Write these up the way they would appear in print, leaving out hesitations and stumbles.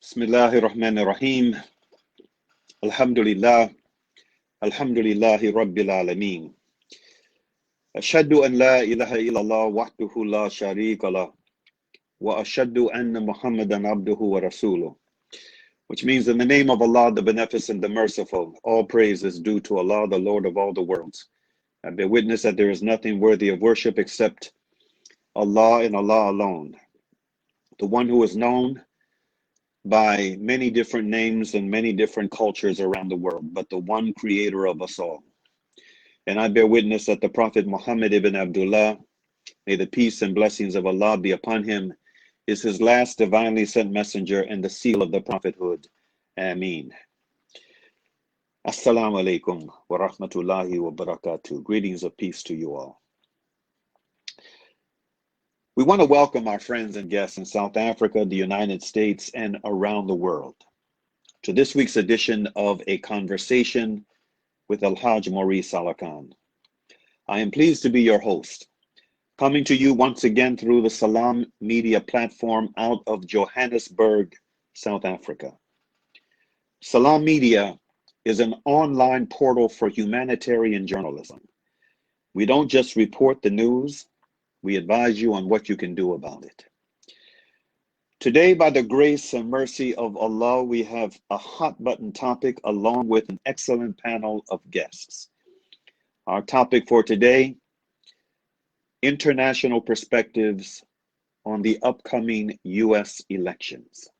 Bismillahir Rahmanir Rahim. Alhamdulillah. Alhamdulillahi Rabbil Alameen. Ashhadu an la ilaha illallah wahdahu la sharika lah. Wa ashhadu anna Muhammadan abduhu wa rasuluh. Which means in the name of Allah, the Beneficent, the Merciful, all praise is due to Allah, the Lord of all the worlds. I bear witness that there is nothing worthy of worship except Allah and Allah alone. The one who is known by many different names and many different cultures around the world, but the one creator of us all. And I bear witness that the Prophet Muhammad ibn Abdullah, may the peace and blessings of Allah be upon him, is his last divinely sent messenger and the seal of the prophethood. Ameen. Assalamu alaikum wa rahmatullahi wa barakatuh. Greetings of peace to you all. We want to welcome our friends and guests in South Africa, the United States, and around the world to this week's edition of A Conversation with El-Hajj Maurice Alakan. I am pleased to be your host, coming to you once again through the Salam Media platform out of Johannesburg, South Africa. Salam Media is an online portal for humanitarian journalism. We don't just report the news, we advise you on what you can do about it. Today, by the grace and mercy of Allah, we have a hot button topic along with an excellent panel of guests. Our topic for today, international perspectives on the upcoming U.S. elections.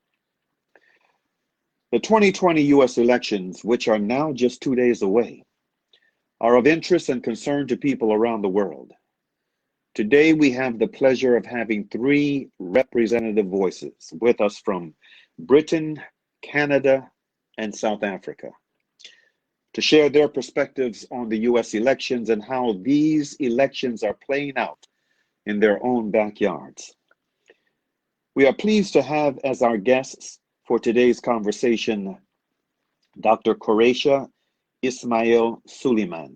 The 2020 U.S. elections, which are now just 2 days away, are of interest and concern to people around the world. Today, we have the pleasure of having three representative voices with us from Britain, Canada, and South Africa to share their perspectives on the U.S. elections and how these elections are playing out in their own backyards. We are pleased to have as our guests for today's conversation Dr. Quraysha Ismail Sooliman,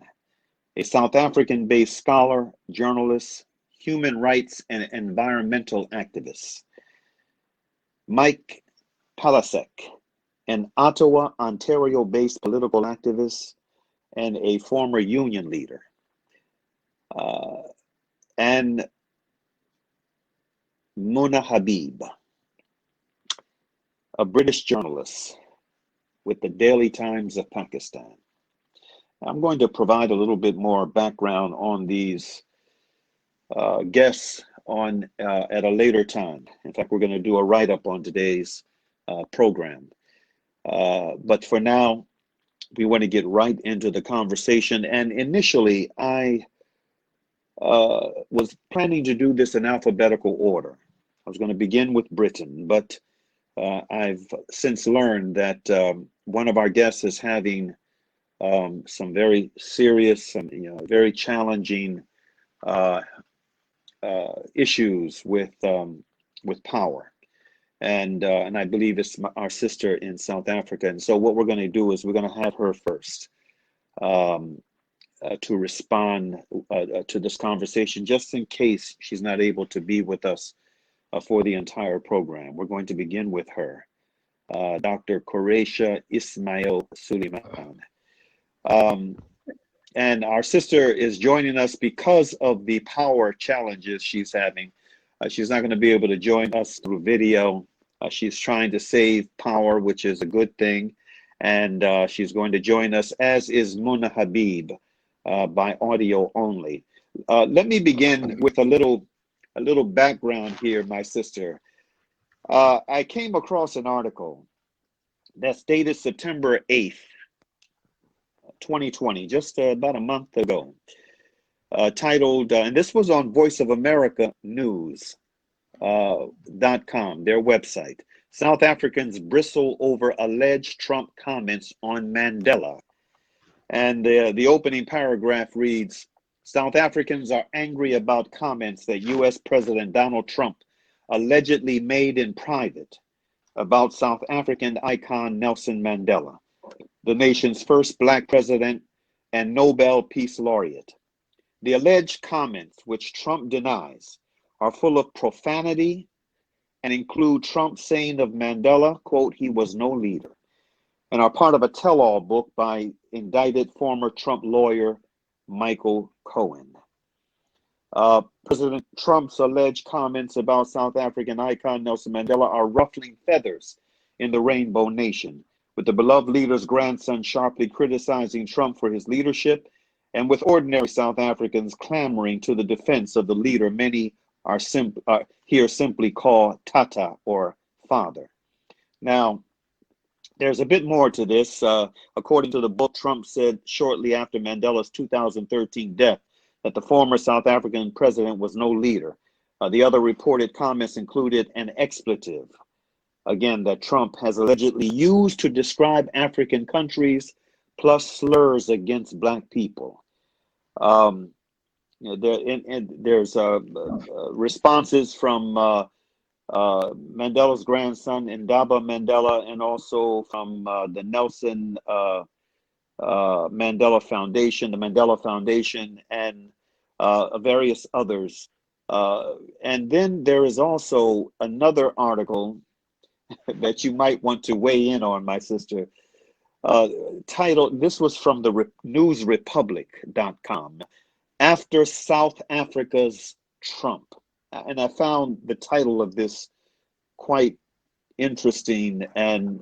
a South African-based scholar, journalist, human rights and environmental activist. Mike Palecek, an Ottawa, Ontario-based political activist and a former union leader. And Habib, a British journalist with the Daily Times of Pakistan. I'm going to provide a little bit more background on these guests at a later time. In fact, we're going to do a write-up on today's program. But for now, we want to get right into the conversation. And initially, I was planning to do this in alphabetical order. I was going to begin with Britain, but I've since learned that one of our guests is having some very serious, very challenging issues with power, and I believe it's our sister in South Africa. And so what we're going to do is we're going to have her first to respond to this conversation, just in case she's not able to be with us for the entire program. We're going to begin with her, Dr. Quraysha Ismail Sooliman. And our sister is joining us because of the power challenges she's having. She's not going to be able to join us through video. She's trying to save power, which is a good thing. And she's going to join us, as is Habib, by audio only. Let me begin with a little background here, my sister. I came across an article that's dated September 8th, 2020, just about a month ago, titled, and this was on Voice of America News.com, their website. South Africans bristle over alleged Trump comments on Mandela. And the opening paragraph reads, South Africans are angry about comments that U.S. President Donald Trump allegedly made in private about South African icon Nelson Mandela, the nation's first Black president and Nobel Peace Laureate. The alleged comments, which Trump denies, are full of profanity and include Trump saying of Mandela, quote, "He was no leader," and are part of a tell-all book by indicted former Trump lawyer Michael Cohen. President Trump's alleged comments about South African icon Nelson Mandela are ruffling feathers in the Rainbow Nation, with the beloved leader's grandson sharply criticizing Trump for his leadership, and with ordinary South Africans clamoring to the defense of the leader many are here simply call Tata or father. Now, there's a bit more to this. According to the book, Trump said shortly after Mandela's 2013 death that the former South African president was no leader. The other reported comments included an expletive, again, that Trump has allegedly used to describe African countries, plus slurs against Black people. There's responses from Mandela's grandson, Ndaba Mandela, and also from the Nelson Mandela Foundation, the Mandela Foundation, and various others. And then there is also another article that you might want to weigh in on, my sister, titled, this was from the newsrepublic.com, "After South Africa's Trump." And I found the title of this quite interesting and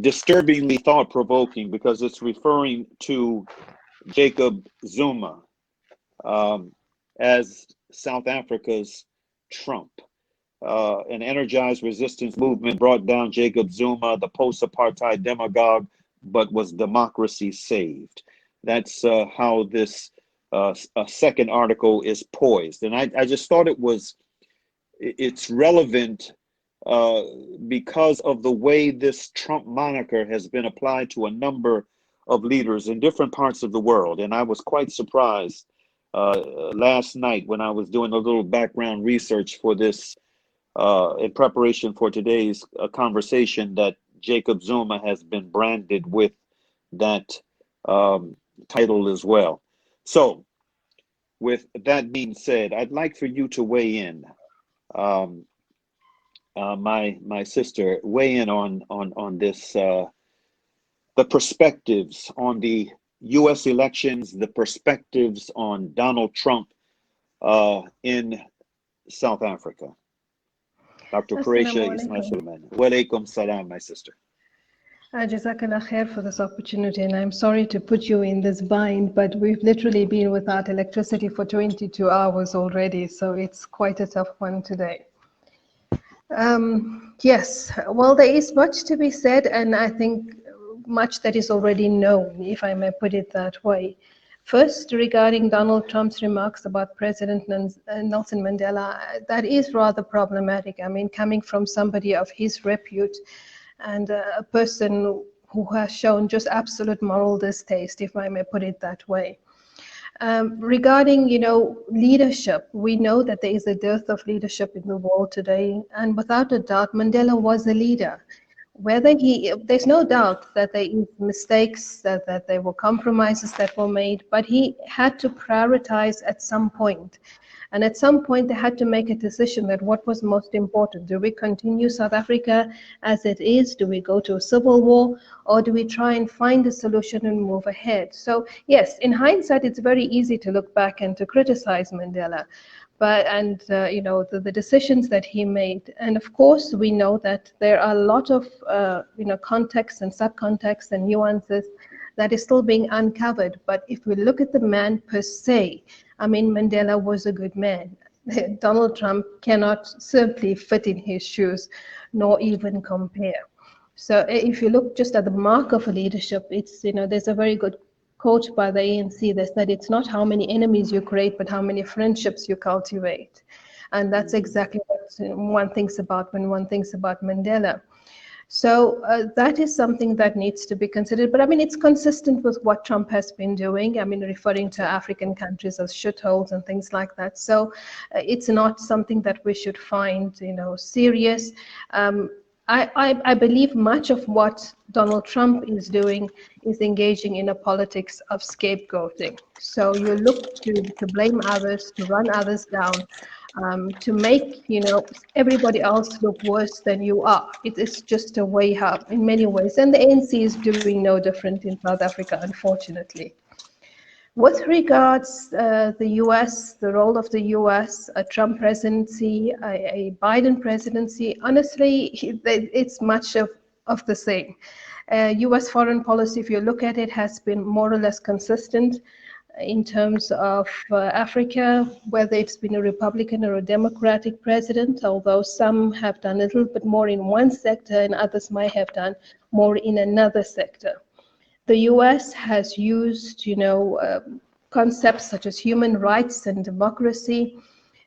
disturbingly thought-provoking, because it's referring to Jacob Zuma as South Africa's Trump. An energized resistance movement brought down Jacob Zuma, the post-apartheid demagogue, but was democracy saved. That's how this second article is poised. And I just thought it's relevant because of the way this Trump moniker has been applied to a number of leaders in different parts of the world. And I was quite surprised last night when I was doing a little background research for this in preparation for today's conversation, that Jacob Zuma has been branded with that title as well. So with that being said, I'd like for you to weigh in, my sister, weigh in on this, the perspectives on the U.S. elections, the perspectives on Donald Trump in South Africa. Dr. Quraysha Ismail Sooliman. Walaikum salam, my sister. Jazakallah khair for this opportunity, and I'm sorry to put you in this bind, but we've literally been without electricity for 22 hours already, so it's quite a tough one today. Yes, well, there is much to be said, and I think much that is already known, if I may put it that way. First, regarding Donald Trump's remarks about President Nelson Mandela, that is rather problematic. I mean, coming from somebody of his repute and a person who has shown just absolute moral distaste, if I may put it that way. Regarding, leadership, we know that there is a dearth of leadership in the world today, and without a doubt, Mandela was a leader. There's no doubt that there is mistakes, that there were compromises that were made, but he had to prioritize at some point. And at some point, they had to make a decision that what was most important. Do we continue South Africa as it is? Do we go to a civil war? Or do we try and find a solution and move ahead? So yes, in hindsight, it's very easy to look back and to criticize Mandela. The decisions that he made. And of course, we know that there are a lot of, context and subcontext and nuances that is still being uncovered. But if we look at the man per se, I mean, Mandela was a good man. Donald Trump cannot simply fit in his shoes, nor even compare. So if you look just at the mark of a leadership, it's, there's a very good quote by the ANC that said, it's not how many enemies you create, but how many friendships you cultivate. And that's exactly what one thinks about when one thinks about Mandela. So that is something that needs to be considered. But I mean, it's consistent with what Trump has been doing. I mean, referring to African countries as shitholes and things like that. So it's not something that we should find, serious. I believe much of what Donald Trump is doing is engaging in a politics of scapegoating. So you look to blame others, to run others down, to make everybody else look worse than you are. It is just a way up in many ways, and the ANC is doing no different in South Africa, unfortunately. With regards the US, the role of the US, a Trump presidency, a Biden presidency, honestly, it's much of the same. US foreign policy, if you look at it, has been more or less consistent in terms of Africa, whether it's been a Republican or a Democratic president, although some have done a little bit more in one sector and others might have done more in another sector. The US has used, concepts such as human rights and democracy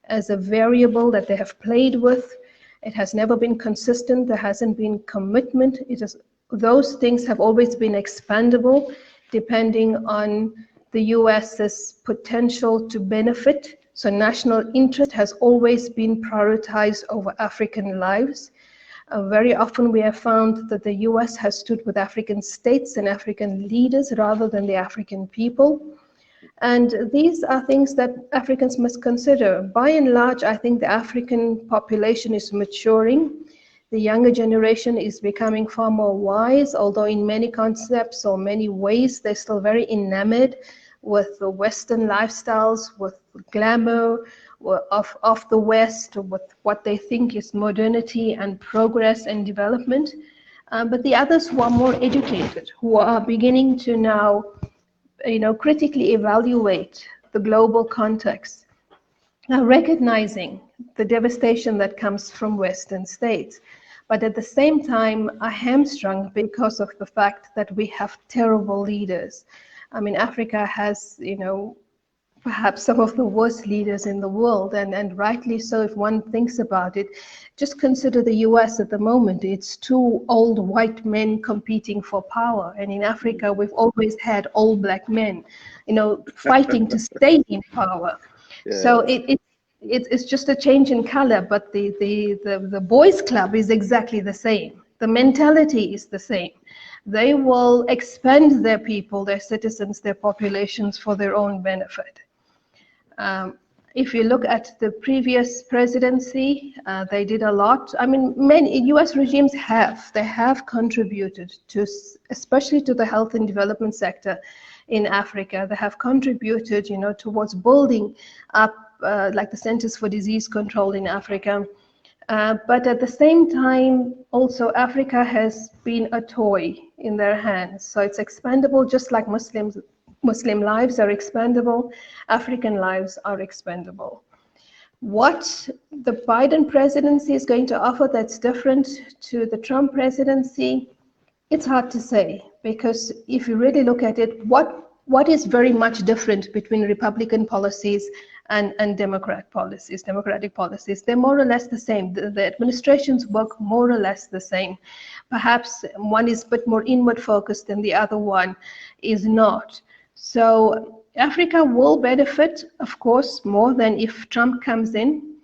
as a variable that they have played with. It has never been consistent. There hasn't been commitment. Those things have always been expandable depending on the US's potential to benefit. So national interest has always been prioritized over African lives. Very often we have found that the US has stood with African states and African leaders rather than the African people. And these are things that Africans must consider. By and large, I think the African population is maturing. The younger generation is becoming far more wise, although in many concepts or many ways, they're still very enamored with the Western lifestyles, with glamour of the West, with what they think is modernity and progress and development. But the others who are more educated, who are beginning to now, critically evaluate the global context, recognizing the devastation that comes from Western states, but at the same time are hamstrung because of the fact that we have terrible leaders. I mean, Africa has, perhaps some of the worst leaders in the world, and rightly so if one thinks about it. Just consider the US at the moment. It's two old white men competing for power, and in Africa we've always had old black men, fighting to stay in power. Yeah. So it's just a change in color, but the boys club is exactly the same. The mentality is the same. They will expand their people, their citizens, their populations for their own benefit. If you look at the previous presidency, they did a lot. I mean, many US regimes have contributed to, especially to the health and development sector in Africa. They have contributed, towards building up like the Centers for Disease Control in Africa. But at the same time, also Africa has been a toy in their hands. So it's expandable, just like Muslim lives are expendable, African lives are expendable. What the Biden presidency is going to offer that's different to the Trump presidency, it's hard to say, because if you really look at it, what is very much different between Republican policies and democratic policies? They're more or less the same. The administrations work more or less the same. Perhaps one is a bit more inward focused and the other one is not. So Africa will benefit, of course, more than if Trump comes in,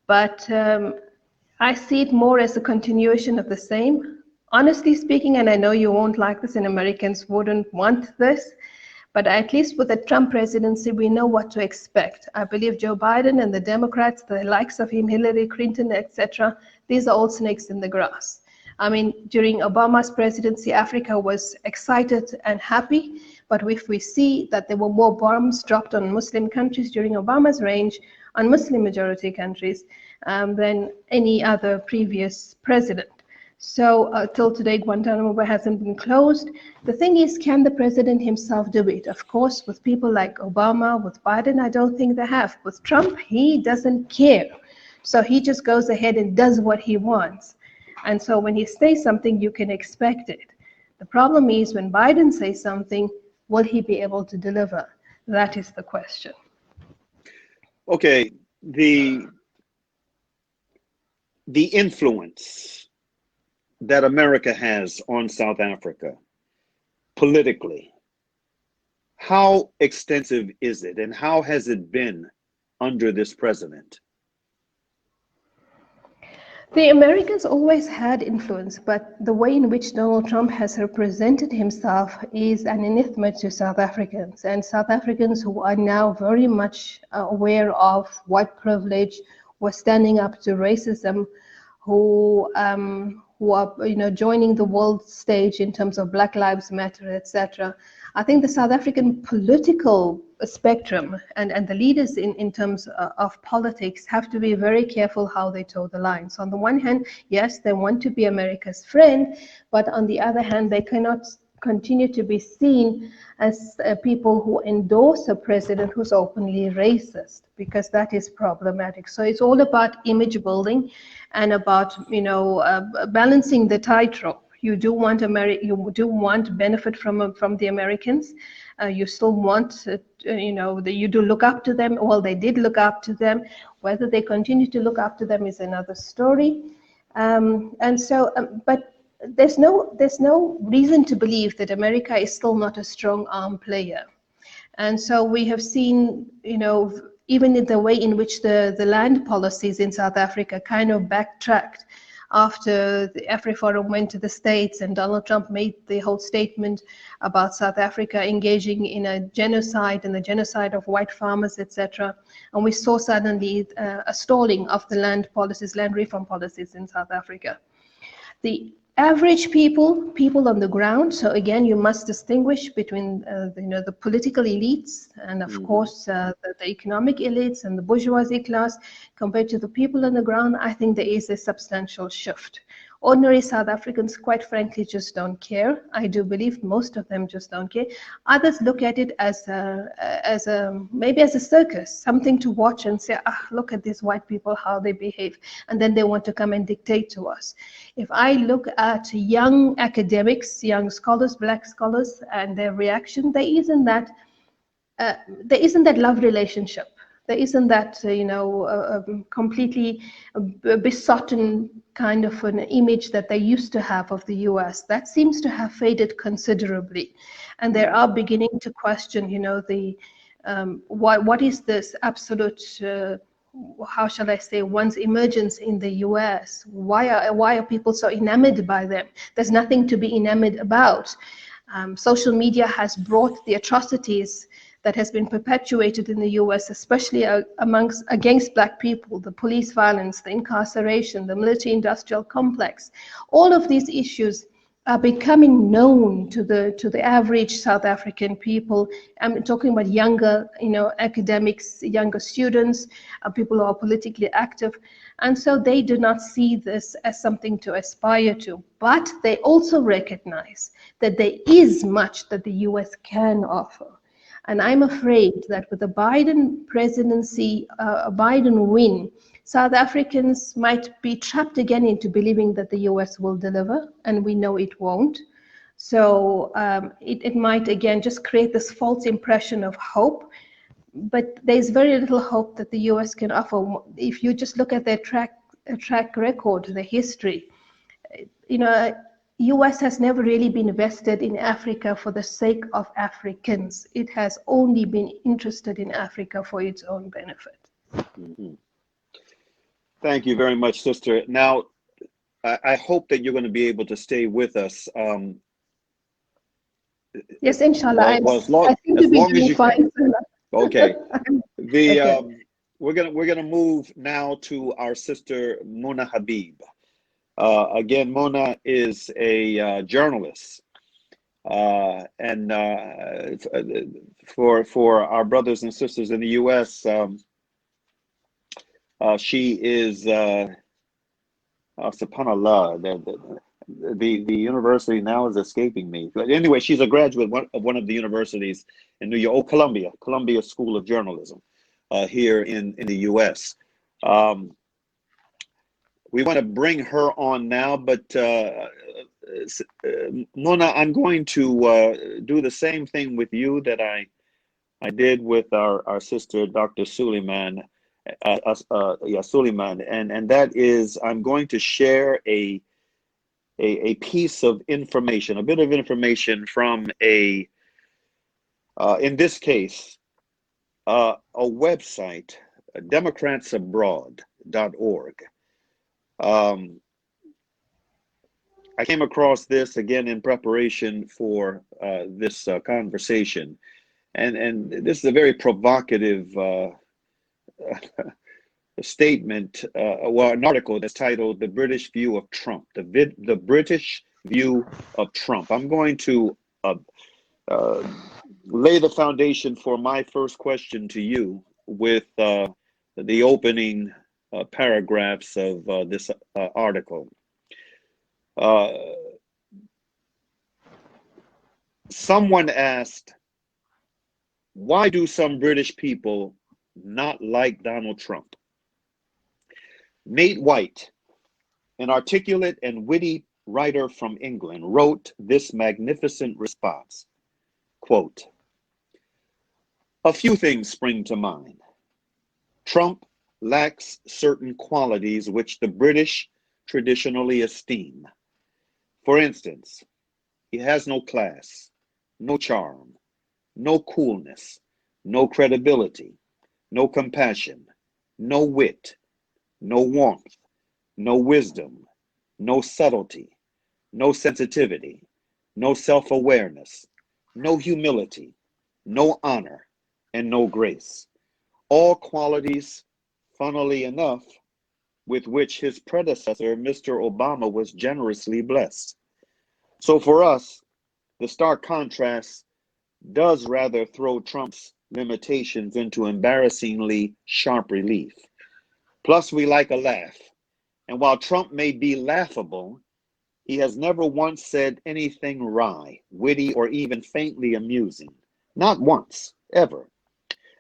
but I see it more as a continuation of the same. Honestly speaking, and I know you won't like this and Americans wouldn't want this, but at least with the Trump presidency, we know what to expect. I believe Joe Biden and the Democrats, the likes of him, Hillary Clinton, etc., these are all snakes in the grass. I mean, during Obama's presidency, Africa was excited and happy, but if we see that there were more bombs dropped on Muslim countries during Obama's reign, on Muslim majority countries, than any other previous president. So till today, Guantanamo Bay hasn't been closed. The thing is, can the president himself do it? Of course, with people like Obama, with Biden, I don't think they have. With Trump, he doesn't care. So he just goes ahead and does what he wants. And so when he says something, you can expect it. The problem is when Biden says something, will he be able to deliver? That is the question. Okay, the influence that America has on South Africa politically, how extensive is it and how has it been under this president? The Americans always had influence, but the way in which Donald Trump has represented himself is an anathema to South Africans, and South Africans who are now very much aware of white privilege, who are standing up to racism, who are joining the world stage in terms of Black Lives Matter, etc. I think the South African political spectrum and the leaders in terms of politics have to be very careful how they toe the line. So on the one hand, yes, they want to be America's friend, but on the other hand, they cannot continue to be seen as people who endorse a president who's openly racist, because that is problematic. So it's all about image building and about balancing the tightrope. You do want benefit from the Americans. You still want you do look up to them. Well, they did look up to them. Whether they continue to look up to them is another story. But there's no reason to believe that America is still not a strong arm player. And so we have seen, even in the way in which the land policies in South Africa kind of backtracked after the AfriForum went to the States and Donald Trump made the whole statement about South Africa engaging in a genocide and the genocide of white farmers, etc. And we saw suddenly a stalling of the land policies, land reform policies in South Africa. The average people on the ground. So again, you must distinguish between the political elites and of course the economic elites and the bourgeoisie class compared to the people on the ground. I think there is a substantial shift. Ordinary South Africans, quite frankly, just don't care. I do believe most of them just don't care. Others look at it as maybe as a circus, something to watch and say, look at these white people, how they behave, and then they want to come and dictate to us. If I look at young academics, young scholars, black scholars, and their reaction, there isn't that love relationship. There isn't that, completely besotted kind of an image that they used to have of the US. That seems to have faded considerably. And they are beginning to question, what is this absolute, how shall I say, one's emergence in the US? Why are people so enamored by them? There's nothing to be enamored about. Social media has brought the atrocities that has been perpetuated in the US, especially against Black people, the police violence, the incarceration, the military-industrial complex. All of these issues are becoming known to the average South African people. I'm talking about younger, academics, younger students, people who are politically active, and so they do not see this as something to aspire to. But they also recognize that there is much that the US can offer. And I'm afraid that with the Biden presidency, a Biden win, South Africans might be trapped again into believing that the US will deliver, and we know it won't. So it might again just create this false impression of hope, but there's very little hope that the US can offer. If you just look at their track record, the history, US has never really been vested in Africa for the sake of Africans. It has only been interested in Africa for its own benefit. Mm-hmm. Thank you very much, sister. Now, I hope that you're going to be able to stay with us. Yes, inshallah. Well, I think you'll be doing fine. Okay. Okay. We're gonna move now to our sister Mona Habib. Again, Mona is a journalist, and for our brothers and sisters in the U.S., she is subhanallah. The university now is escaping me. But anyway, she's a graduate of one of the universities in New York, Columbia School of Journalism, here in the U.S. We want to bring her on now, but Mona, I'm going to do the same thing with you that I did with our sister, Dr. Sooliman, Sooliman, and that is I'm going to share a piece of information, a bit of information from in this case, a website, democratsabroad.org. Um, I came across this again in preparation for this conversation, and this is a very provocative statement, well, an article that's titled "The British View of Trump." The British View of Trump. I'm going to uh, lay the foundation for my first question to you with the opening paragraphs of this article. Someone asked, why do some British people not like Donald Trump? Nate White, an articulate and witty writer from England, wrote this magnificent response, quote, "A few things spring to mind. Trump lacks certain qualities which the British traditionally esteem. For instance, he has no class, no charm, no coolness, no credibility, no compassion, no wit, no warmth, no wisdom, no subtlety, no sensitivity, no self-awareness, no humility, no honor, and no grace. All qualities, funnily enough, with which his predecessor, Mr. Obama, was generously blessed. So for us, the stark contrast does rather throw Trump's limitations into embarrassingly sharp relief. Plus, we like a laugh. And while Trump may be laughable, he has never once said anything wry, witty, or even faintly amusing. Not once, ever.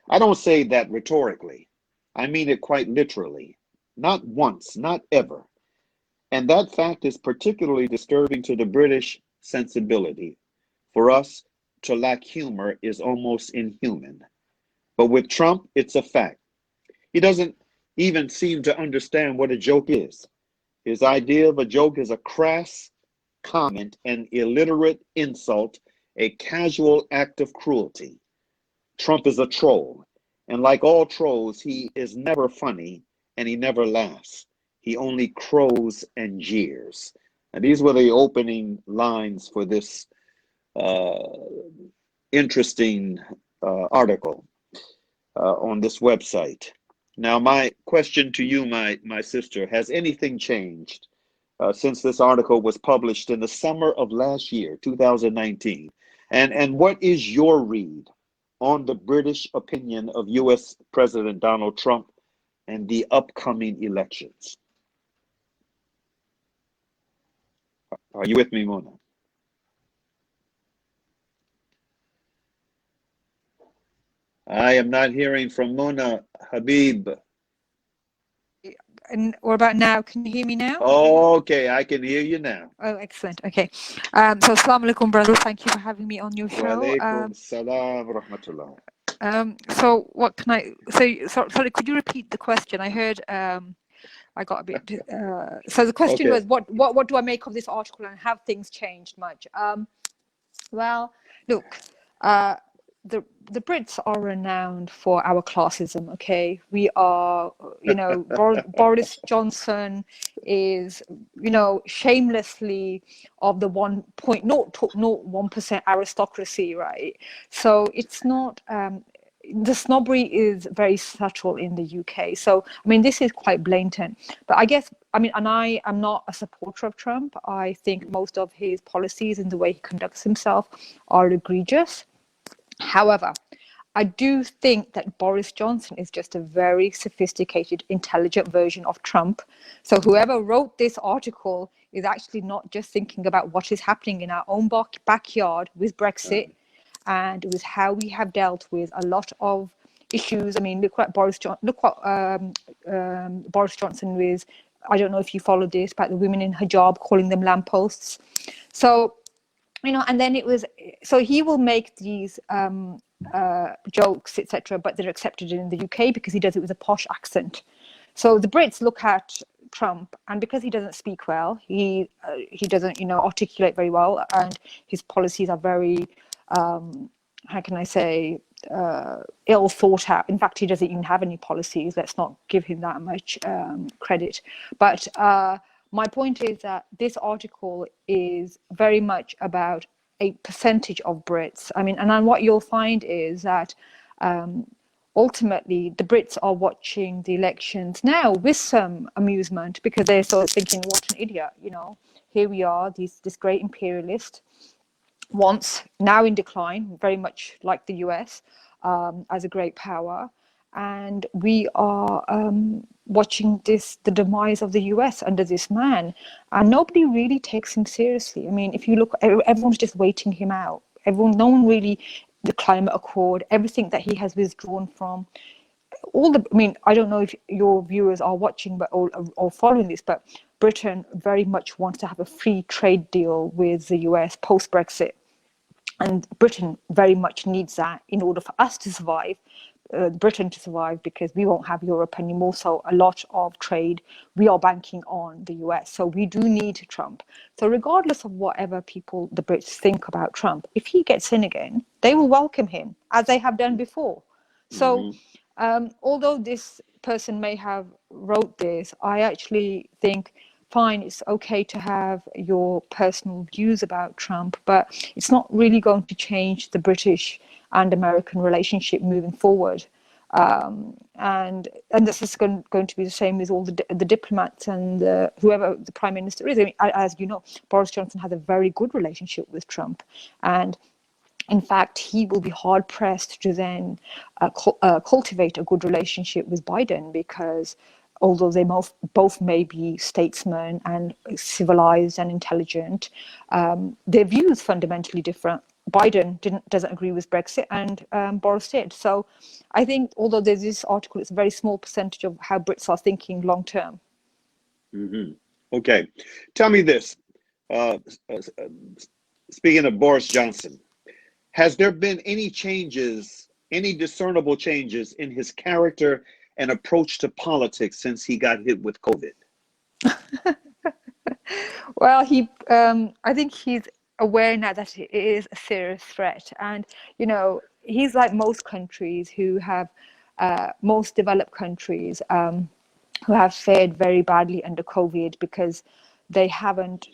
I don't say that rhetorically. I mean it quite literally. Not once, not ever. And that fact is particularly disturbing to the British sensibility. For us, to lack humor is almost inhuman. But with Trump, it's a fact. He doesn't even seem to understand what a joke is. His idea of a joke is a crass comment, an illiterate insult, a casual act of cruelty. Trump is a troll, and like all trolls, he is never funny and he never laughs. He only crows and jeers. And these were the opening lines for this interesting article on this website. Now, my question to you, my sister, has anything changed since this article was published in the summer of last year, 2019? And what is your read on the British opinion of US President Donald Trump and the upcoming elections? Are you with me, Mona? I am not hearing from Mona. Habib. And what about now? Can you hear me now? Okay, I can hear you now. Oh, excellent. Okay. So assalamu alaikum, brother. Thank you for having me on your show. Wa alaikum salam rahmatullah. So what can I sorry, could you repeat the question? I heard I got a bit so the question was what do I make of this article and have things changed much? Well, look, the Brits are renowned for our classism. Okay, we are, Boris Johnson is, shamelessly of the 1.01% aristocracy, right? So it's not. The snobbery is very subtle in the UK. So, I mean, this is quite blatant. But I guess, and I am not a supporter of Trump. I think most of his policies and the way he conducts himself are egregious. However, I do think that Boris Johnson is just a very sophisticated, intelligent version of Trump. So whoever wrote this article is actually not just thinking about what is happening in our own backyard with Brexit, and with how we have dealt with a lot of issues. I mean, look what Boris Johnson was. I don't know if you followed this about the women in hijab, calling them lampposts. So, and then it was, so he will make these jokes, etc., but they're accepted in the UK because he does it with a posh accent. So the Brits look at Trump, and because he doesn't speak well, he doesn't, articulate very well, and his policies are very, how can I say, ill thought out. In fact, he doesn't even have any policies. Let's not give him that much credit. But my point is that this article is very much about a percentage of Brits. I mean, and then what you'll find is that ultimately the Brits are watching the elections now with some amusement, because they're sort of thinking, what an idiot, you know, here we are, this great imperialist, once now in decline, very much like the US, as a great power, and we are watching the demise of the US under this man, and nobody really takes him seriously. I mean, if you look, everyone's just waiting him out. No one really, the climate accord, everything that he has withdrawn from, I mean, I don't know if your viewers are watching or following this, but Britain very much wants to have a free trade deal with the US post-Brexit. And Britain very much needs that in order for us to survive, Britain to survive, because we won't have Europe anymore. So a lot of trade, we are banking on the US. So we do need Trump. So regardless of whatever the Brits think about Trump, if he gets in again, they will welcome him, as they have done before. So although this person may have wrote this, I actually think, fine, it's okay to have your personal views about Trump, but it's not really going to change the British and American relationship moving forward. And this is going to be the same with all the diplomats and whoever the prime minister is. I mean, as you know, Boris Johnson has a very good relationship with Trump, and in fact, he will be hard pressed to then cultivate a good relationship with Biden, because although they both may be statesmen and civilized and intelligent, their views fundamentally different. Biden doesn't agree with Brexit, and Boris did. So I think, although there's this article, it's a very small percentage of how Brits are thinking long term. Okay, tell me this. Speaking of Boris Johnson, has there been any changes, any discernible changes in his character and approach to politics since he got hit with COVID? Well, I think he's aware now that it is a serious threat. And, you know, he's like most countries who have, most developed countries who have fared very badly under COVID, because they haven't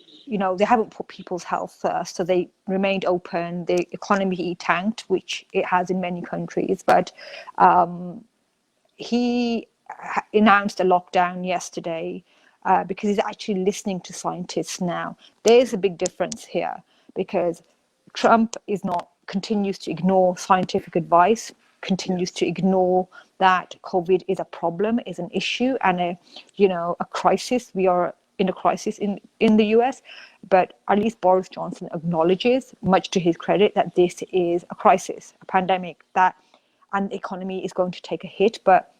put people's health first. So they remained open. The economy tanked, which it has in many countries. But he announced a lockdown yesterday because he's actually listening to scientists now. There's a big difference here, because Trump continues to ignore scientific advice, continues to ignore that COVID is a problem, is an issue, and a crisis. We are in a crisis in the US, but at least Boris Johnson acknowledges, much to his credit, that this is a crisis, a pandemic, and the economy is going to take a hit. But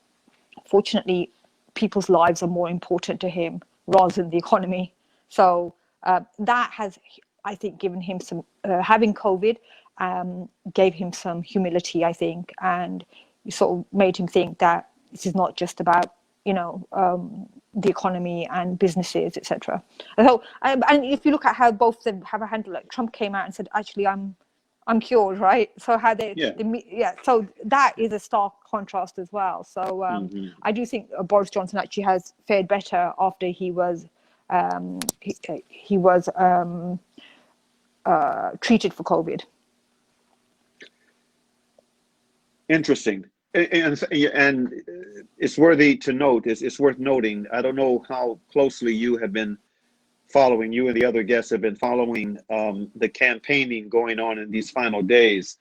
fortunately, people's lives are more important to him rather than the economy. So that has, I think, given him some, having COVID gave him some humility, I think, and sort of made him think that this is not just about, the economy and businesses, etc. So, and if you look at how both of them have a handle, like Trump came out and said, actually, I'm cured, right? So how so that is a stark contrast as well. So I do think Boris Johnson actually has fared better after he was treated for COVID. Interesting. And it's worthy to note, it's worth noting, I don't know how closely you and the other guests have been following the campaigning going on in these final days,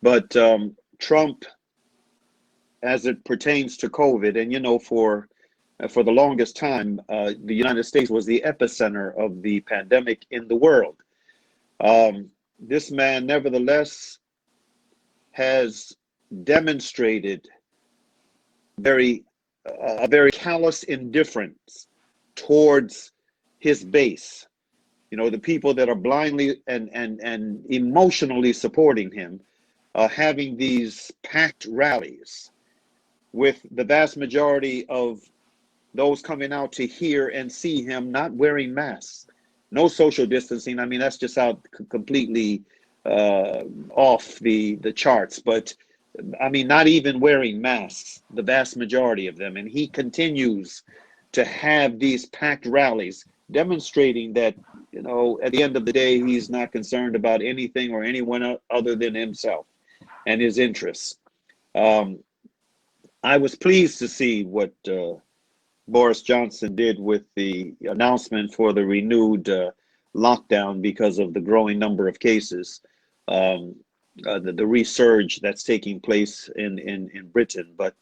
but Trump, as it pertains to COVID, and for the longest time, the United States was the epicenter of the pandemic in the world. This man, nevertheless, has demonstrated a very callous indifference towards his base, the people that are blindly and emotionally supporting him, having these packed rallies with the vast majority of those coming out to hear and see him not wearing masks, no social distancing. I mean, that's just out completely off the charts. But I mean, not even wearing masks, the vast majority of them. And he continues to have these packed rallies demonstrating that, you know, at the end of the day, he's not concerned about anything or anyone other than himself and his interests. I was pleased to see what Boris Johnson did with the announcement for the renewed lockdown because of the growing number of cases, the resurge that's taking place in Britain. But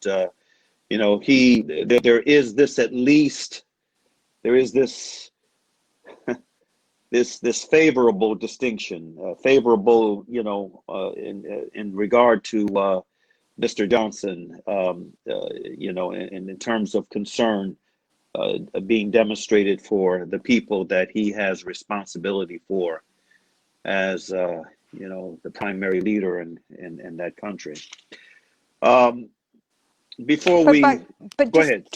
you know, there is this, at least there is this this favorable distinction, favorable, you know, in regard to Mr. Johnson, you know, in terms of concern being demonstrated for the people that he has responsibility for as, you know, the primary leader in that country. Before we go ahead,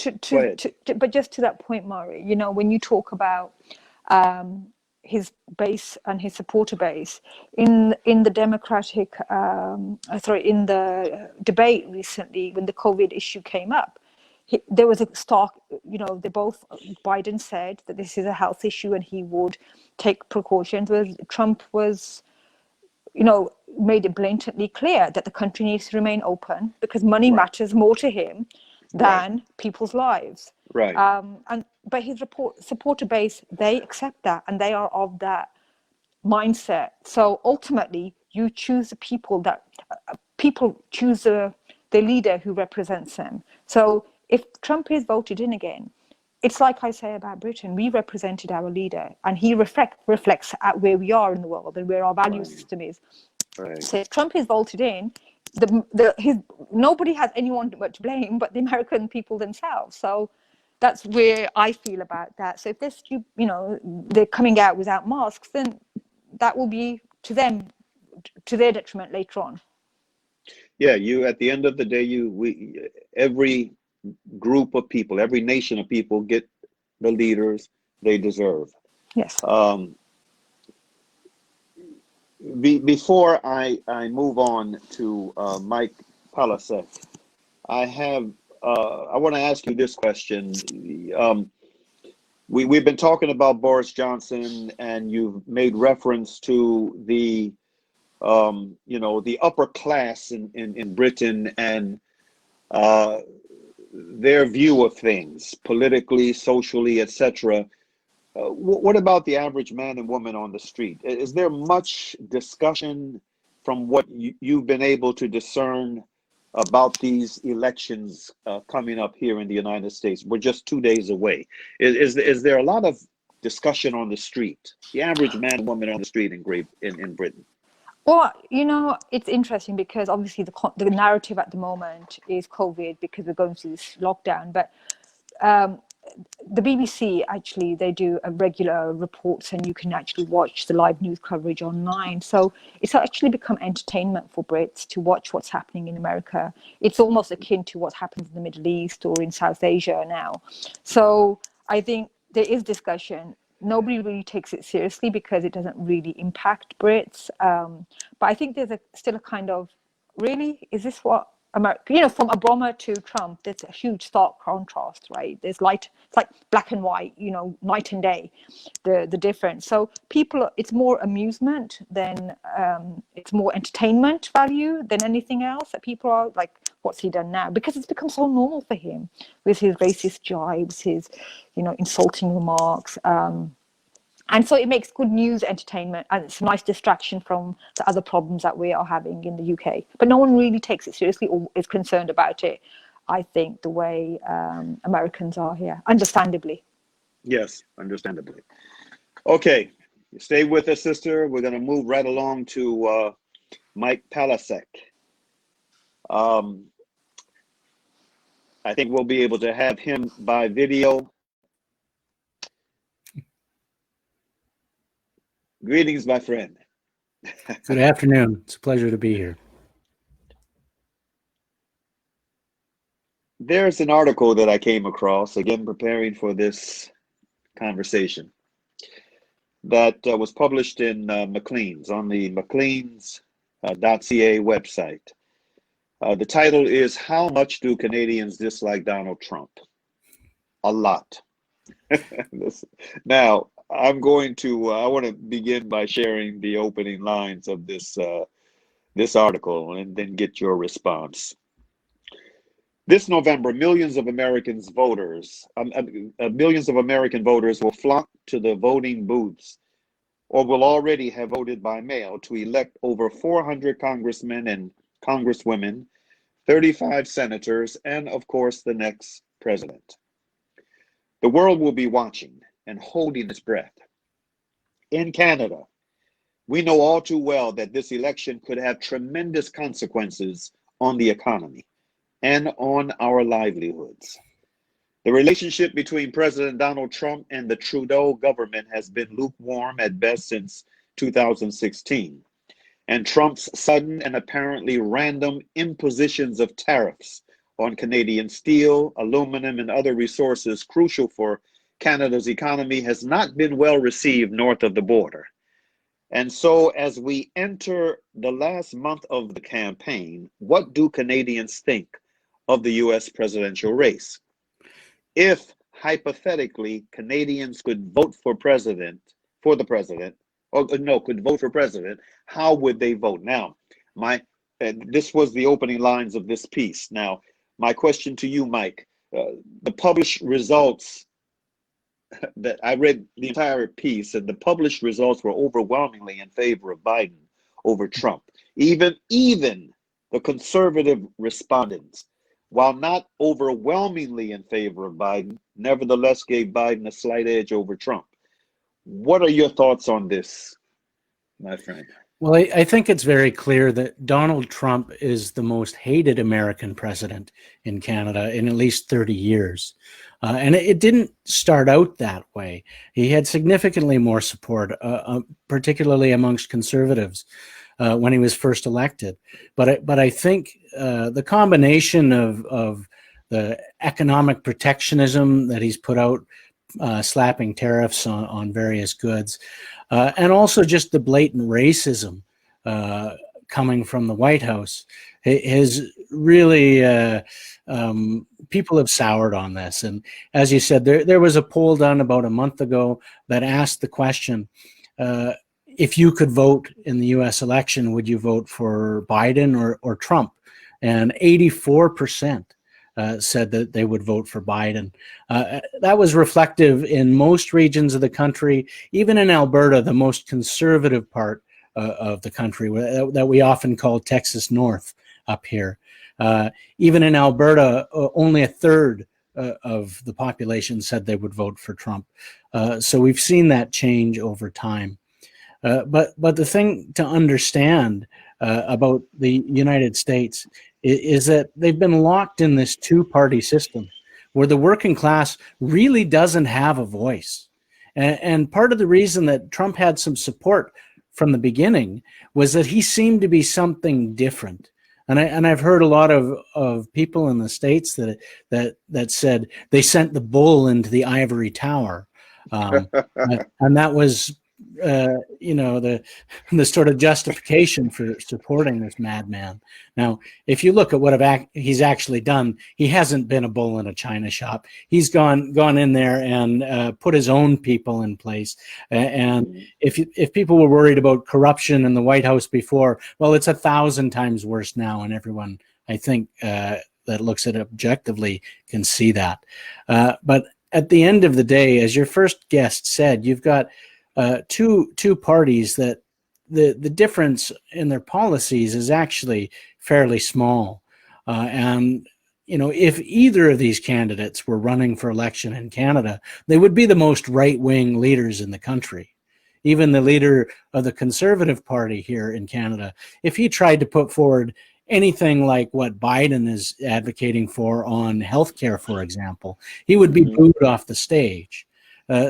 but just to that point, Murray, you know, when you talk about his base and his supporter base in the Democratic, in the debate recently when the COVID issue came up, there was a stark, you know, Biden said that this is a health issue and he would take precautions. Whereas Trump was, you know, made it blatantly clear that the country needs to remain open because money matters more to him than people's lives. Right. But his supporter base, they accept that and they are of that mindset. So ultimately, you choose the people that people choose the leader who represents them. So if Trump is voted in again, it's like I say about Britain, we represented our leader and he reflects at where we are in the world and where our value system is. Right. So if Trump is voted in, nobody has anyone but to blame but the American people themselves. So that's where I feel about that. So if this, you know, they're coming out without masks, then that will be to them, to their detriment later on. Yeah, at the end of the day, every group of people, every nation of people get the leaders they deserve. Yes. Before I move on to Mike Palecek, I want to ask you this question. We've been talking about Boris Johnson, and you've made reference to the you know, the upper class in Britain and their view of things politically, socially, etc. What about the average man and woman on the street? Is there much discussion from what you've been able to discern about these elections coming up here in the United States? We're just 2 days away. Is there a lot of discussion on the street, the average man and woman on the street in Britain? Well, you know, it's interesting because obviously the narrative at the moment is COVID because we're going through this lockdown. But the BBC, actually, they do a regular reports and you can actually watch the live news coverage online. So it's actually become entertainment for Brits to watch what's happening in America. It's almost akin to what happens in the Middle East or in South Asia now. So I think there is discussion. Nobody really takes it seriously because it doesn't really impact Brits. But I think there's still a kind of, really, is this what America, you know, from Obama to Trump, there's a huge stark contrast, right? There's light, it's like black and white, you know, night and day, the difference. So people, it's more amusement than, it's more entertainment value than anything else that people are like, what's he done now? Because it's become so normal for him with his racist jibes, his, you know, insulting remarks. And so it makes good news entertainment, and it's a nice distraction from the other problems that we are having in the UK. But no one really takes it seriously or is concerned about it, I think, the way Americans are here, understandably. Yes, understandably. Okay, stay with us, sister. We're going to move right along to Mike Palecek. I think we'll be able to have him by video. Greetings, my friend. Good afternoon. It's a pleasure to be here. There's an article that I came across, again, preparing for this conversation, that was published in Maclean's, on the Maclean's.ca website. The title is How Much Do Canadians Dislike Donald Trump? A lot. Now, I'm going to, I want to begin by sharing the opening lines of this article and then get your response. This November, millions of American voters will flock to the voting booths or will already have voted by mail to elect over 400 congressmen and congresswomen, 35 senators, and of course, the next president. The world will be watching and holding its breath. In Canada, we know all too well that this election could have tremendous consequences on the economy and on our livelihoods. The relationship between President Donald Trump and the Trudeau government has been lukewarm at best since 2016. And Trump's sudden and apparently random impositions of tariffs on Canadian steel, aluminum, and other resources crucial for Canada's economy has not been well received north of the border. And so as we enter the last month of the campaign, what do Canadians think of the US presidential race? If hypothetically Canadians could vote for president, how would they vote? Now, this was the opening lines of this piece. Now, my question to you, Mike, the published results that I read the entire piece, and the published results were overwhelmingly in favor of Biden over Trump. Even the conservative respondents, while not overwhelmingly in favor of Biden, nevertheless gave Biden a slight edge over Trump. What are your thoughts on this, my friend? Well, I think it's very clear that Donald Trump is the most hated American president in Canada in at least 30 years. And it didn't start out that way. He had significantly more support, particularly amongst conservatives, when he was first elected. But I think the combination of the economic protectionism that he's put out, slapping tariffs on various goods, and also just the blatant racism coming from the White House has really, people have soured on this. And as you said, there was a poll done about a month ago that asked the question, if you could vote in the US election, would you vote for Biden or Trump? And 84% said that they would vote for Biden. That was reflective in most regions of the country, even in Alberta, the most conservative part of the country that we often call Texas North up here. Even in Alberta, only a third of the population said they would vote for Trump. So we've seen that change over time. But the thing to understand about the United States is that they've been locked in this two-party system where the working class really doesn't have a voice. And part of the reason that Trump had some support from the beginning was that he seemed to be something different. And I've heard a lot of people in the States that said they sent the bull into the ivory tower. And that was the sort of justification for supporting this madman. Now, if you look at what he's actually done, he hasn't been a bull in a china shop. He's gone in there and put his own people in place. And if people were worried about corruption in the White House before, well, it's 1,000 times worse now, and everyone, I think, that looks at it objectively can see that. But at the end of the day, as your first guest said, you've got two parties that the difference in their policies is actually fairly small. And if either of these candidates were running for election in Canada, they would be the most right-wing leaders in the country. Even the leader of the Conservative Party here in Canada, if he tried to put forward anything like what Biden is advocating for on healthcare, for example, he would be booed off the stage.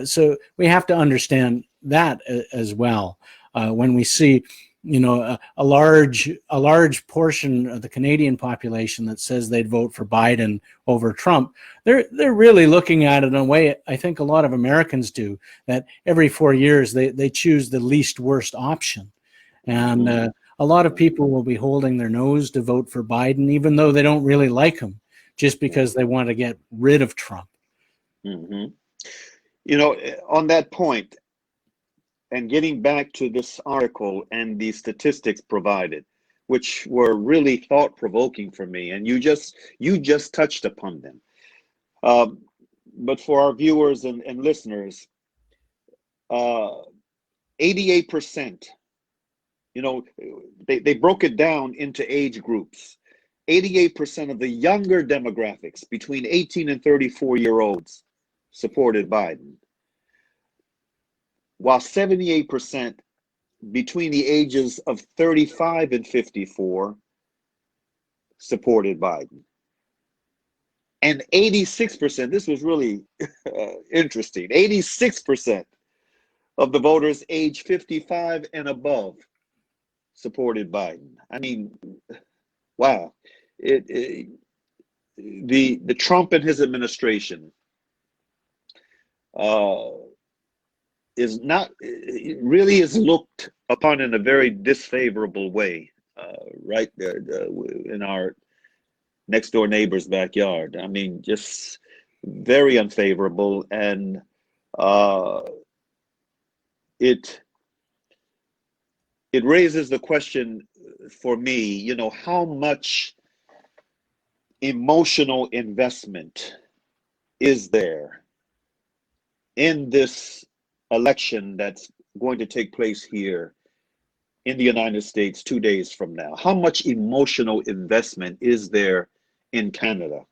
So we have to understand that as well. When we see, a large portion of the Canadian population that says they'd vote for Biden over Trump, they're really looking at it in a way I think a lot of Americans do, that every 4 years they choose the least worst option. And a lot of people will be holding their nose to vote for Biden, even though they don't really like him, just because they want to get rid of Trump. Mm-hmm. You know, on that point, and getting back to this article and the statistics provided, which were really thought-provoking for me, and you just touched upon them. But for our viewers and listeners, 88%, you know, they broke it down into age groups. 88% of the younger demographics between 18 and 34-year-olds supported Biden, while 78% between the ages of 35 and 54 supported Biden. And 86%, this was really interesting, 86% of the voters age 55 and above supported Biden. I mean, wow. The Trump and his administration is not, it really is looked upon in a very disfavorable way, right there in our next door neighbor's backyard. I mean, just very unfavorable, and it raises the question for me, you know, how much emotional investment is there in this election that's going to take place here in the United States 2 days from now? How much emotional investment is there in Canada?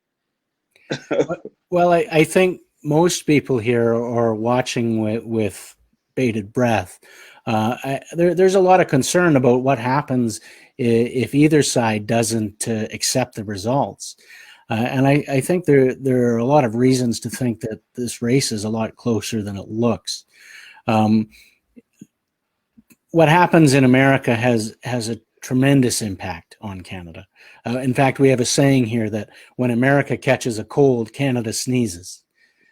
Well, I think most people here are watching with bated breath. There's a lot of concern about what happens if either side doesn't accept the results. And I think there are a lot of reasons to think that this race is a lot closer than it looks. What happens in America has a tremendous impact on Canada. In fact, we have a saying here that when America catches a cold, Canada sneezes.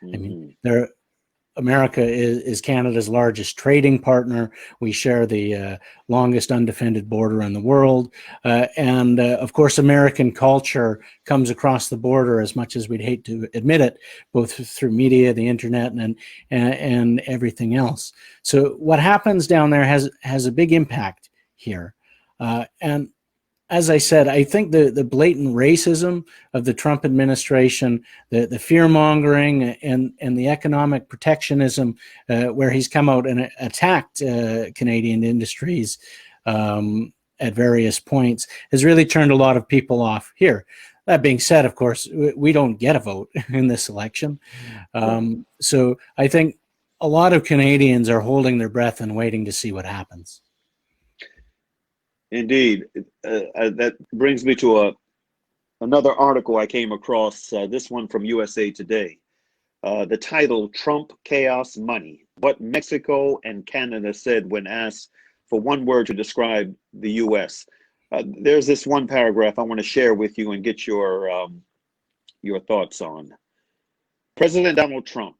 I mean, America is Canada's largest trading partner. We share the longest undefended border in the world. And of course, American culture comes across the border, as much as we'd hate to admit it, both through media, the internet, and everything else. So what happens down there has a big impact here. And as I said, I think the blatant racism of the Trump administration, the fear-mongering and the economic protectionism, where he's come out and attacked Canadian industries at various points, has really turned a lot of people off here. That being said, of course, we don't get a vote in this election. So I think a lot of Canadians are holding their breath and waiting to see what happens. Indeed. That brings me to another article I came across, this one from USA Today. The title, Trump, Chaos, Money, What Mexico and Canada Said When Asked for One Word to Describe the U.S. There's this one paragraph I want to share with you and get your thoughts on. President Donald Trump.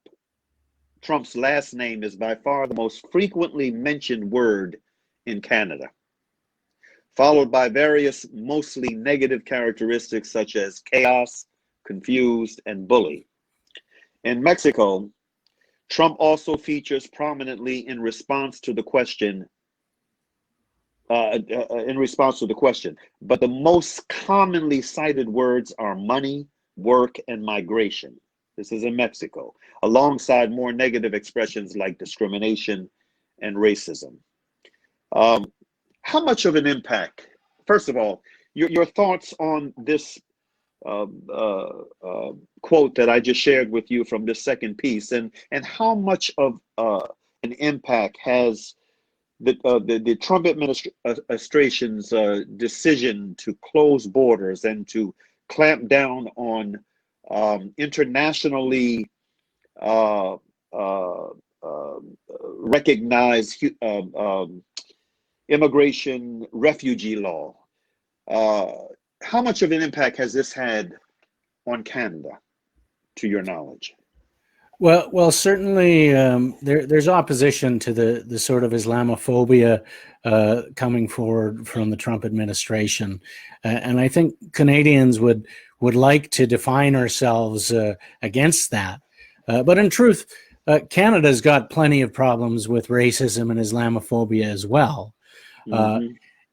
Trump's last name is by far the most frequently mentioned word in Canada, followed by various mostly negative characteristics such as chaos, confused, and bully. In Mexico, Trump also features prominently in response to the question, but the most commonly cited words are money, work, and migration. This is in Mexico, alongside more negative expressions like discrimination and racism. How much of an impact, first of all, your thoughts on this quote that I just shared with you from this second piece, and how much of an impact has the Trump administration's decision to close borders and to clamp down on internationally recognized immigration refugee law? How much of an impact has this had on Canada, to your knowledge? Well, certainly there's opposition to the sort of Islamophobia coming forward from the Trump administration, and I think Canadians would like to define ourselves against that. But in truth, Canada's got plenty of problems with racism and Islamophobia as well. Mm-hmm.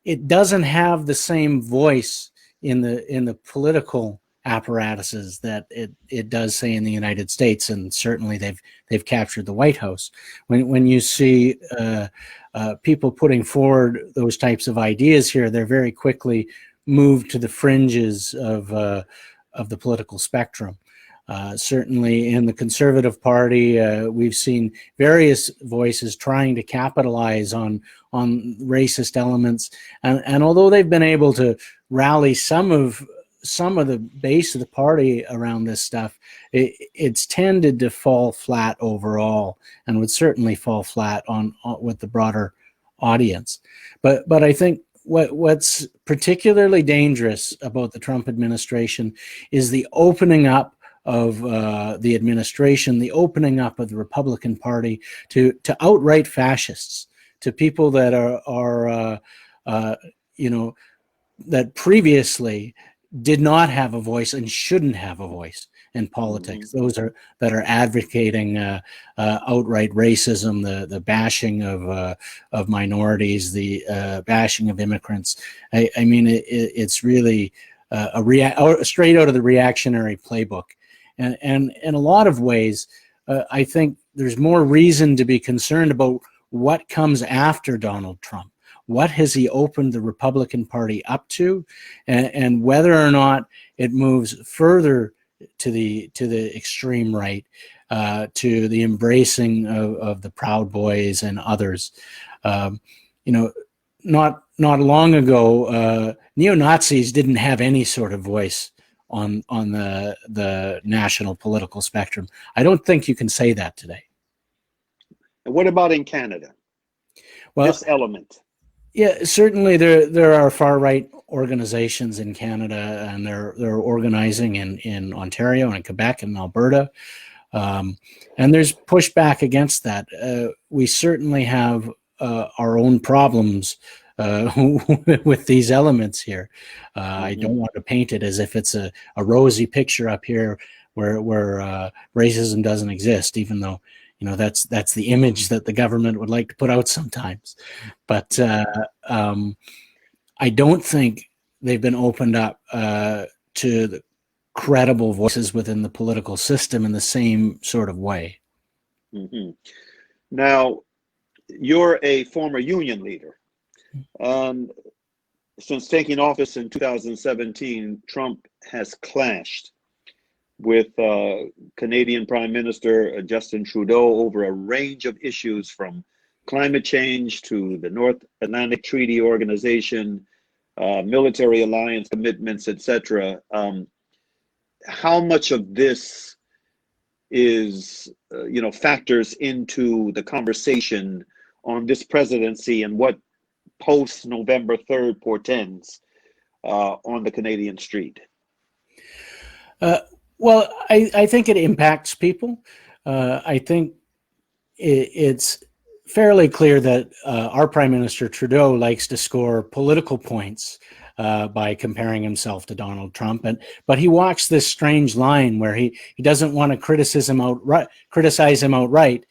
It doesn't have the same voice in the political apparatuses that it does, say, in the United States, and certainly they've captured the White House. When you see people putting forward those types of ideas here, they're very quickly moved to the fringes of the political spectrum. Certainly in the Conservative Party, we've seen various voices trying to capitalize on racist elements, and although they've been able to rally some of the base of the party around this stuff, it's tended to fall flat overall, and would certainly fall flat on with the broader audience. But I think what's particularly dangerous about the Trump administration is the opening up of the administration, the opening up of the Republican Party to outright fascists, to people that are that previously did not have a voice and shouldn't have a voice in politics. Mm-hmm. Those that are advocating outright racism, the bashing of minorities, the bashing of immigrants. I mean, it's really straight out of the reactionary playbook. And in a lot of ways, I think there's more reason to be concerned about what comes after Donald Trump. What has he opened the Republican Party up to, and whether or not it moves further to the extreme right, to the embracing of the Proud Boys and others. Not long ago, neo-Nazis didn't have any sort of voice on the national political spectrum. I don't think you can say that today. And what about in Canada? Well, this element. Yeah, certainly there are far-right organizations in Canada, and they're organizing in Ontario and in Quebec and Alberta, and there's pushback against that. We certainly have our own problems with these elements here. Mm-hmm. I don't want to paint it as if it's a rosy picture up here where racism doesn't exist, even though that's the image that the government would like to put out sometimes. But I don't think they've been opened up to the credible voices within the political system in the same sort of way. Mm-hmm. Now, you're a former union leader. Since taking office in 2017, Trump has clashed with Canadian Prime Minister Justin Trudeau over a range of issues, from climate change to the North Atlantic Treaty Organization, military alliance commitments, etc. How much of this is, factors into the conversation on this presidency and what post-November 3rd portends on the Canadian street? Well, I think it impacts people. I think it's fairly clear that our Prime Minister Trudeau likes to score political points by comparing himself to Donald Trump, but he walks this strange line where he doesn't want to criticize him outright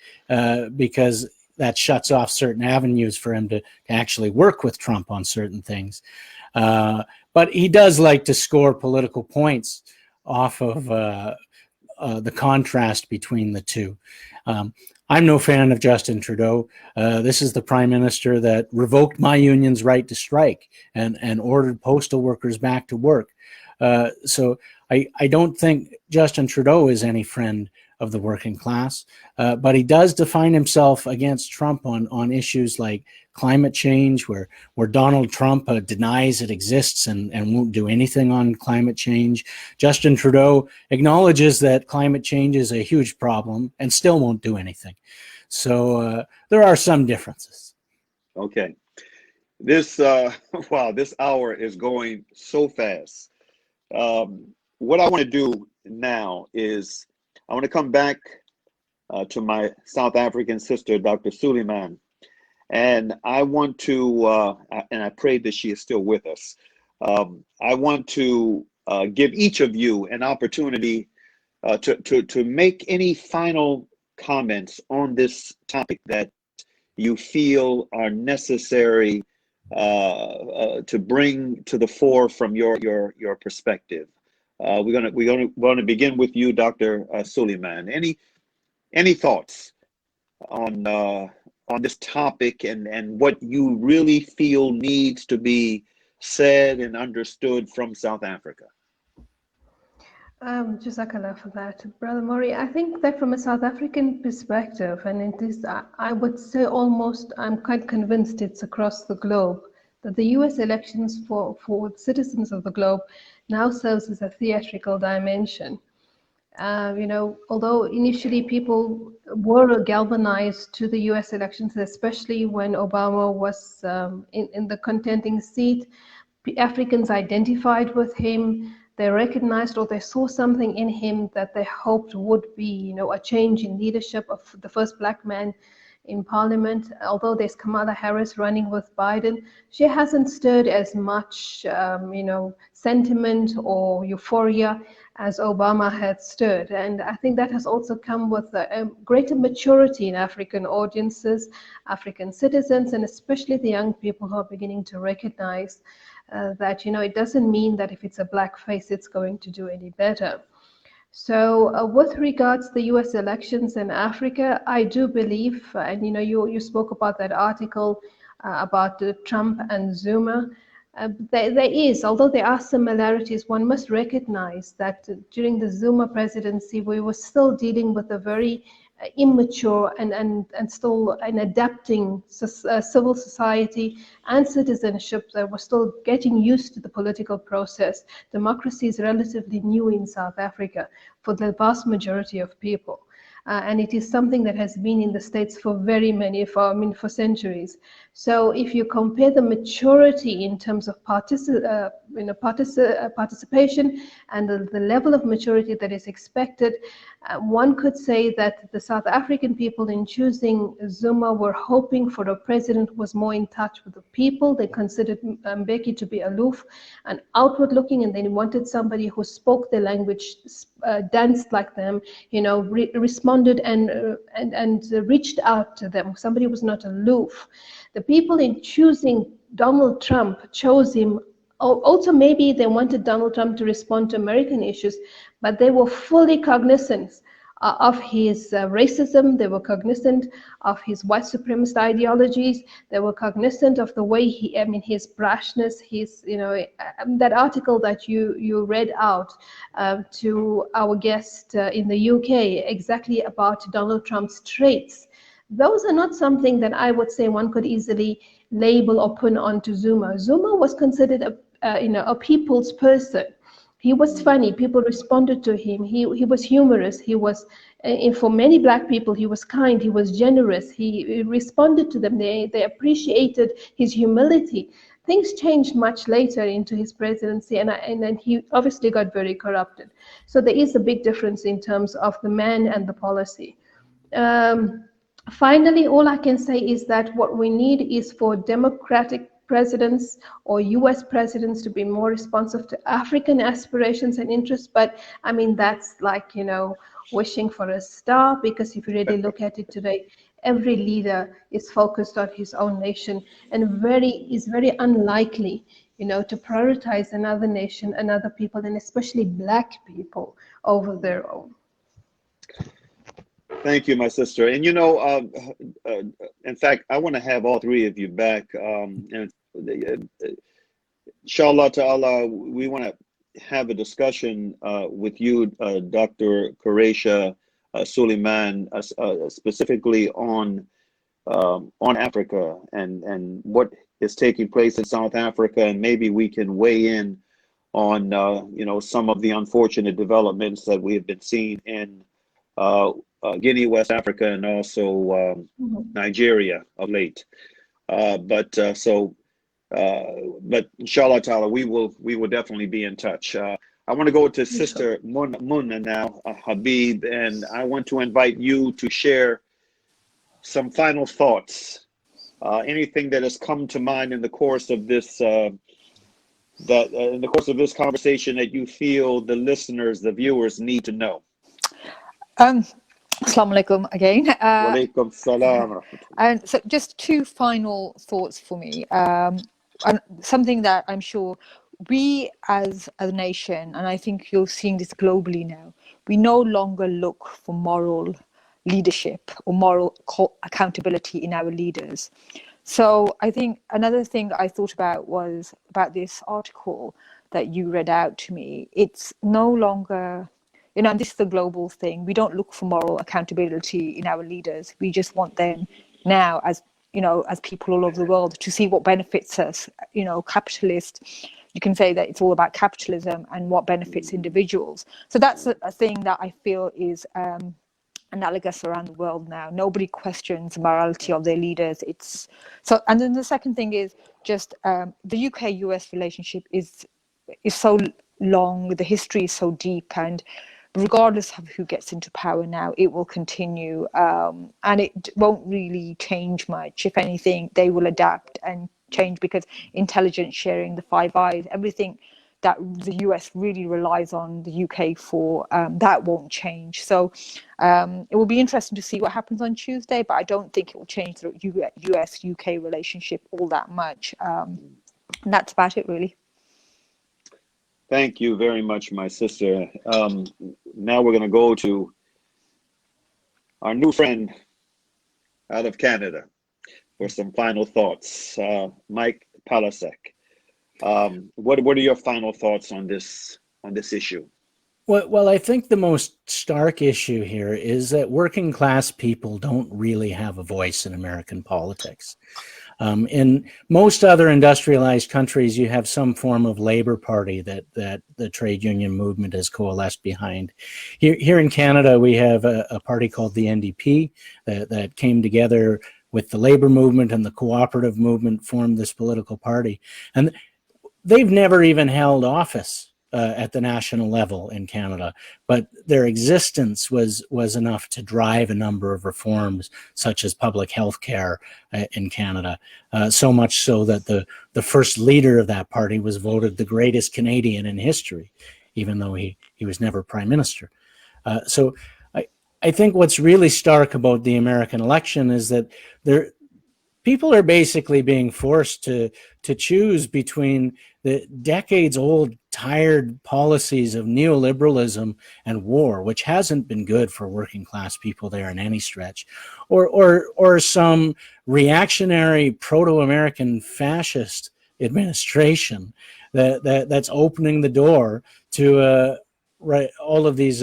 because that shuts off certain avenues for him to actually work with Trump on certain things. But he does like to score political points off of the contrast between the two. I'm no fan of Justin Trudeau. This is the Prime Minister that revoked my union's right to strike and ordered postal workers back to work. So I don't think Justin Trudeau is any friend of the working class, but he does define himself against Trump on issues like climate change, where Donald Trump denies it exists and won't do anything on climate change. Justin Trudeau acknowledges that climate change is a huge problem and still won't do anything. So there are some differences. Okay. This wow, this hour is going so fast. What I want to do now is I want to come back to my South African sister, Dr. Sooliman. And I want to, and I pray that she is still with us. I want to give each of you an opportunity to make any final comments on this topic that you feel are necessary to bring to the fore from your perspective. We're gonna begin with you, Dr. Sooliman. Any thoughts on this topic and what you really feel needs to be said and understood from South Africa? Jazakallah for that, Brother Maury. I think that from a South African perspective, and it is, I would say almost, I'm quite convinced it's across the globe, that the US elections for citizens of the globe now serves as a theatrical dimension. You know, although initially people were galvanized to the US elections, especially when Obama was in the contending seat, Africans identified with him. They recognized or they saw something in him that they hoped would be, you know, a change in leadership of the first black man in parliament. Although there's Kamala Harris running with Biden, she hasn't stirred as much, you know, sentiment or euphoria as Obama had stirred. And I think that has also come with a greater maturity in African audiences, African citizens, and especially the young people who are beginning to recognize that, you know, it doesn't mean that if it's a black face, it's going to do any better. So with regards to the US elections in Africa, I do believe, and you know, you spoke about that article about Trump and Zuma. There is, although there are similarities, one must recognize that during the Zuma presidency, we were still dealing with a very immature and still an adapting civil society and citizenship that was still getting used to the political process. Democracy is relatively new in South Africa for the vast majority of people. And it is something that has been in the States for for centuries. So if you compare the maturity in terms of participation and the level of maturity that is expected, one could say that the South African people in choosing Zuma were hoping for a president who was more in touch with the people. They considered Mbeki to be aloof and outward looking, and they wanted somebody who spoke their language, danced like them, you know, responded and reached out to them. Somebody who was not aloof. The people in choosing Donald Trump chose him. Also, maybe they wanted Donald Trump to respond to American issues, but they were fully cognizant of his racism. They were cognizant of his white supremacist ideologies. They were cognizant of the way his brashness, his, you know, that article that you read out to our guest in the UK, exactly about Donald Trump's traits. Those are not something that I would say one could easily label or put onto Zuma. Zuma was considered a people's person. He was funny. People responded to him. He was humorous. He was, for many black people, he was kind. He was generous. He responded to them. They appreciated his humility. Things changed much later into his presidency, and then he obviously got very corrupted. So there is a big difference in terms of the man and the policy. Finally, all I can say is that what we need is for democratic presidents or US presidents to be more responsive to African aspirations and interests. But I mean, that's like, you know, wishing for a star, because if you really look at it today, every leader is focused on his own nation and is very unlikely, you know, to prioritize another nation, another people, and especially black people over their own. Thank you, my sister. And you know, in fact, I want to have all three of you back. And inshallah ta'ala, we want to have a discussion with you, Dr. Quraysha Sooliman, specifically on Africa and what is taking place in South Africa, and maybe we can weigh in on you know, some of the unfortunate developments that we have been seeing in Guinea, West Africa, and also Nigeria of late. But inshallah ta'ala, we will definitely be in touch. I want to go to Sister Munna now, Habib, and I want to invite you to share some final thoughts. Anything that has come to mind in the course of this conversation that you feel the listeners, the viewers need to know. Assalamu alaikum again. Walaikum salam. And so just two final thoughts for me. And something that I'm sure we as a nation, and I think you're seeing this globally now, we no longer look for moral leadership or moral accountability in our leaders. So I think another thing I thought about was about this article that you read out to me. It's no longer, and this is the global thing. We don't look for moral accountability in our leaders. We just want them now as people all over the world to see what benefits us. Capitalist, you can say that it's all about capitalism and what benefits individuals. So that's a thing that I feel is analogous around the world now. Nobody questions the morality of their leaders. And then the second thing is just the UK-US relationship is so long, the history is so deep, and regardless of who gets into power now, it will continue, and it won't really change much. If anything, they will adapt and change, because intelligence sharing, the Five Eyes, everything that the US really relies on the UK for, that won't change. So it will be interesting to see what happens on Tuesday, but I don't think it will change the US-UK relationship all that much. And that's about it, really. Thank you very much, my sister. Now we're going to go to our new friend out of Canada for some final thoughts. Mike Palecek. What are your final thoughts on this issue? Well, I think the most stark issue here is that working class people don't really have a voice in American politics. In most other industrialized countries, you have some form of labor party that the trade union movement has coalesced behind. Here in Canada, we have a party called the NDP that came together with the labor movement and the cooperative movement, formed this political party. And they've never even held office at the national level in Canada, but their existence was enough to drive a number of reforms, such as public health care in Canada, so much so that the first leader of that party was voted the greatest Canadian in history, even though he was never prime minister. So I think what's really stark about the American election is that people are basically being forced to choose between the decades-old tired policies of neoliberalism and war, which hasn't been good for working class people there in any stretch, or some reactionary proto-American fascist administration that's opening the door to all of these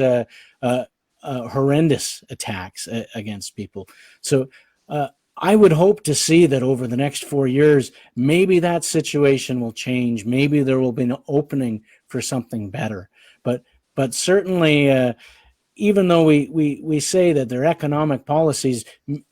horrendous attacks against people. So I would hope to see that over the next 4 years, maybe that situation will change. Maybe there will be an opening for something better. But certainly, even though we say that their economic policies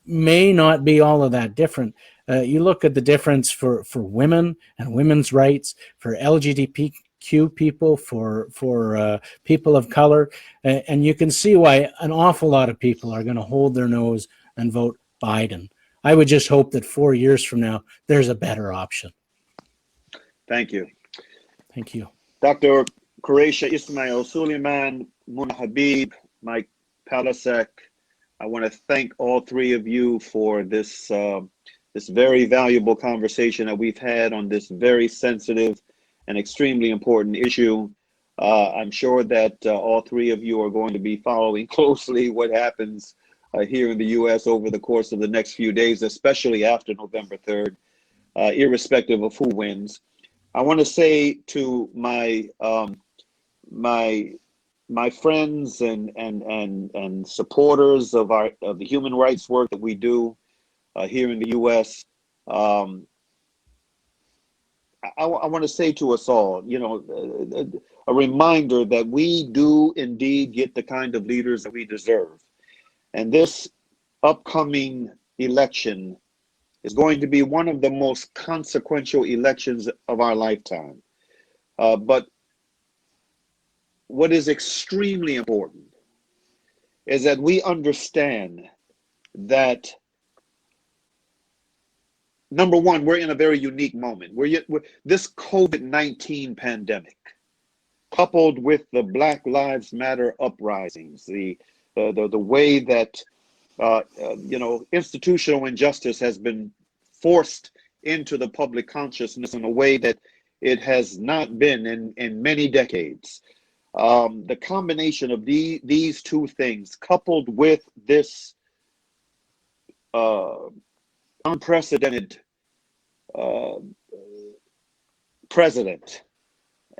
may not be all of that different, you look at the difference for women and women's rights, for LGBTQ people, for people of color, and you can see why an awful lot of people are going to hold their nose and vote Biden. I would just hope that 4 years from now, there's a better option. Thank you. Thank you. Dr. Quraysha Ismail Sooliman, Munna Habib, Mike Palecek, I want to thank all three of you for this very valuable conversation that we've had on this very sensitive and extremely important issue. I'm sure that all three of you are going to be following closely what happens here in the U.S. over the course of the next few days, especially after November 3rd, irrespective of who wins. I want to say to my friends and supporters of the human rights work that we do here in the U.S., I want to say to us all, a reminder that we do indeed get the kind of leaders that we deserve. And this upcoming election is going to be one of the most consequential elections of our lifetime. But what is extremely important is that we understand that, number one, we're in a very unique moment. We're this COVID-19 pandemic, coupled with the Black Lives Matter uprisings, the way that institutional injustice has been forced into the public consciousness in a way that it has not been in many decades. The combination of these two things, coupled with this unprecedented president,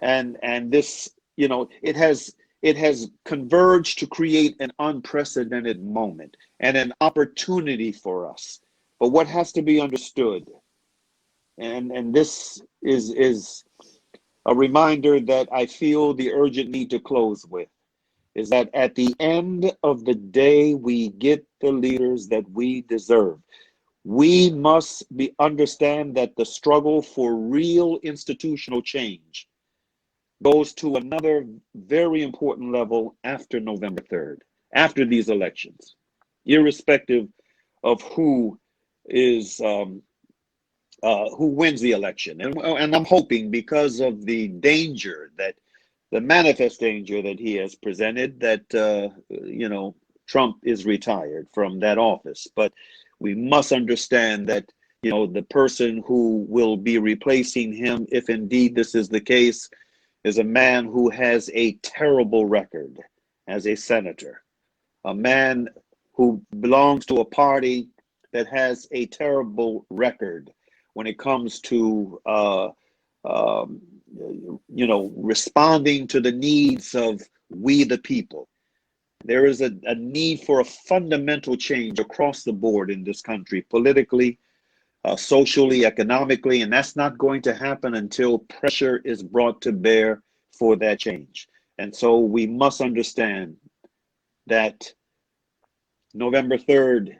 and this, it has converged to create an unprecedented moment and an opportunity for us. But what has to be understood, and this is a reminder that I feel the urgent need to close with, is that at the end of the day, we get the leaders that we deserve. We must understand that the struggle for real institutional change goes to another very important level after November 3rd, after these elections, irrespective of who wins the election. And I'm hoping, because of the danger, that the manifest danger that he has presented, that Trump is retired from that office. But we must understand that the person who will be replacing him, if indeed this is the case, is a man who has a terrible record as a senator, a man who belongs to a party that has a terrible record when it comes to responding to the needs of we the people. There is a need for a fundamental change across the board in this country, politically, socially, economically, and that's not going to happen until pressure is brought to bear for that change. And so we must understand that November 3rd,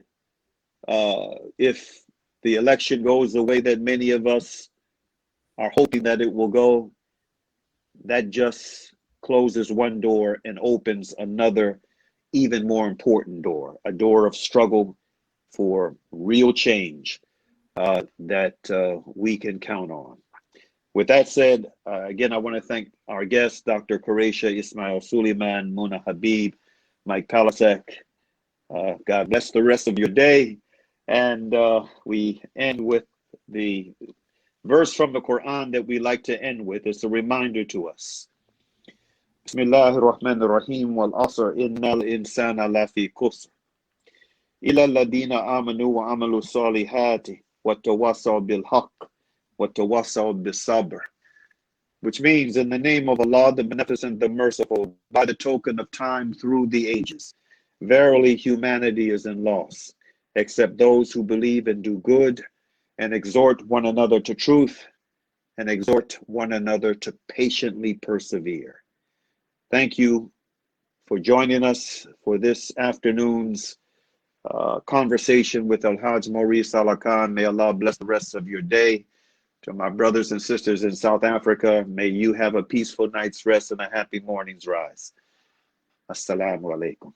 if the election goes the way that many of us are hoping that it will go, that just closes one door and opens another, even more important door, a door of struggle for real change that we can count on. With that said, again, I want to thank our guests, Dr. Quraysha Ismail Sooliman, Muna Habib, Mike Palecek. God bless the rest of your day. And we end with the verse from the Quran that we like to end with. It's a reminder to us. Bismillahir Rahmanir Rahim, wal asr, innal insana lafi khusr. Illa alladhina amanu wa amalu salihati wa tawassaw bil haqq wa tawassaw bis sabr. Which means, in the name of Allah, the Beneficent, the Merciful, by the token of time through the ages, verily humanity is in loss, except those who believe and do good, and exhort one another to truth, and exhort one another to patiently persevere. Thank you for joining us for this afternoon's conversation with El-Hajj Maurice Alakan. May Allah bless the rest of your day. To my brothers and sisters in South Africa, may you have a peaceful night's rest and a happy morning's rise. Assalamu alaikum.